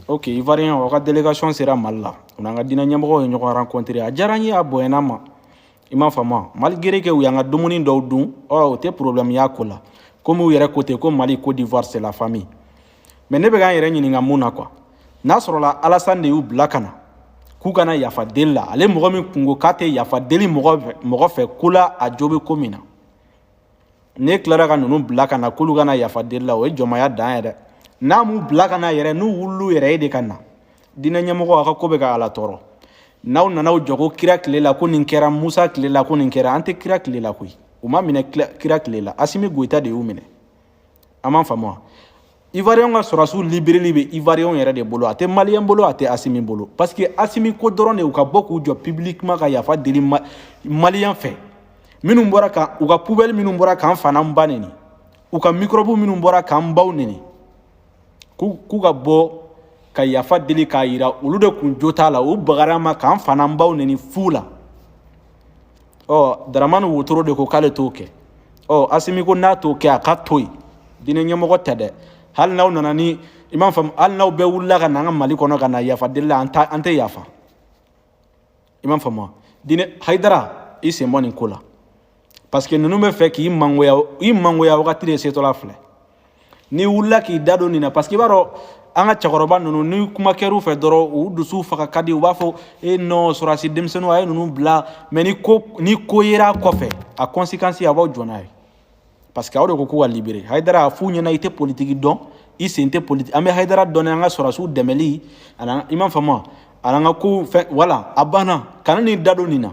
Ok, Ivoirien, on a délégation sera mal là. On a dit n'importe où on a rencontré. A jarani a boenama. Ima fama. Malgré que y a un domini d'oudou, oh, t'es problème y'a kola. Comme où y a côté comme Mali, Côte d'Ivoire, c'est la famille. Mais ne began yere ni ngamuna quoi. Na sorola Alassane de ou blakana. Kugana yafa della. Ale mogomi kungo kate yafa deli mogo fe kula a jobe komina. Ne clara ka nunu blakana kulugana yafa della o jomaya dan yere. Na mu blakana yere nu wulu yere de kana. Dina nyamogo aka kobe ka ala toro. Naw nanaw jogo kira kilela ko nin kera Musa kilela ko nin kera ante kira kilela ko. Uma mine kira kilela. Asimi goita de umine. Aman famo. Ivoirien ka sɔrɔsiw libéré bɛ Ivoirien yɛrɛ de bolo a tɛ Malien bolo a tɛ Assimi bolo parce que Assimi ko dɔrɔn de u ka bɔ k'u jɔ publiquement ka yafa deli Malien fɛ minnu bɔra ka u ka poubelle minnu bɔra k'an fana ba neni u ka microbe minnu bɔra k'an baw neni k'u ka bɔ ka yafa deli k'a yira olu de kun jo t'a la u bagara ma k'an fana baw neni fu la Dramane Wotoro de ko k'ale t'o kɛ Assimi ko n'a t'o kɛ a ka to yen diinɛ ɲɛmɔgɔ tɛ dɛ hal naw nanani imam fam hal naw be wulla ka nanga Mali kono kana yafa dilla ante yafa imam fam dine Haidara ise moni kola parce que nunu me fe ki mangoya wakati de setola fle ni wulla ki dado ni na parce que baro anga chakoroba nunu ni kuma keru fe doro u dusu faka kadi u bafo no sorasi demseno ay nunu bla mais ni ko yera ko fe a conséquence ya ba jonay parce que awde ko ko libéré Haidara fu ñena ité politique don i sente politique amé Haidara donné nga sorasu demeli ana imam fama ana nga ko voilà abana kanani dado nina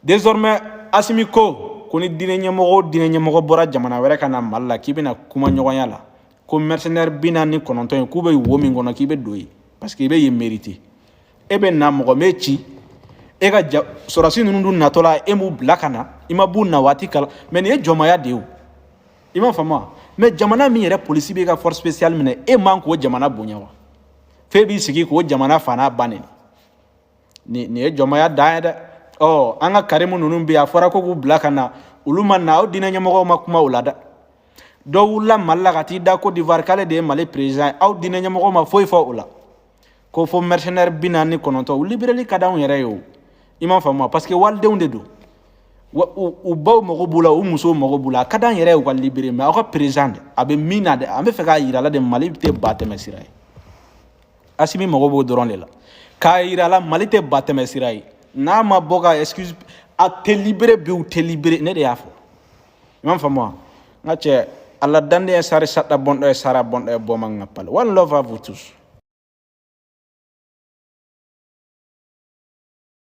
désormais Assimi ko ni diné ñamogo bora jamana wéré kana malla kibina kuma ñogonya la ko mercenaire bina ni kononton ku be womi ngona kibe doyi parce que be ye mérité e be na mogo mechi e ga sorasi nunu natola e mu blakana ima bu na wati kala mais ni e jomaya dew imam fama mais jamana mi yɛrɛ polisi bɛ ka force spéciale minɛ e man k'o jamana bonya wa f'e b'i sigi k'o jamana fana banni ni ye jɔnmaya dan ye dɛ an ka Karimu ninnu bɛ yen a fɔra ko k'u bila ka na olu ma na aw diinɛ ɲɛmɔgɔw ma kuma o la dɛ dɔw wulila Mali la ka t'i da Côte d'Ivoire k'ale de ye Mali président aw diinɛ ɲɛmɔgɔw ma foyi fɔ o la ko fo mercenaire 49 u libérali ka d'anw yɛrɛ ye o imam fama parce que walidenw de don u baw mago b'u la u musow mago b'u la a ka d'an yɛrɛ ye u ka libéré mais aw ka président a bɛ min na dɛ an bɛ fɛ k'a yira la de Mali tɛ batɛmɛ sira ye Assimi mago b'o dɔrɔn de la k'a yira la Mali tɛ batɛmɛ sira ye n'a ma bɔ ka excuse a tɛ libéré bi u tɛ libéré ne de y'a fɔ i m'a faamu wa n ka cɛ ala danden ye sari sata bɔndɔ ye sara bɔndɔ ye bɔma n ka pale one love à vous tous.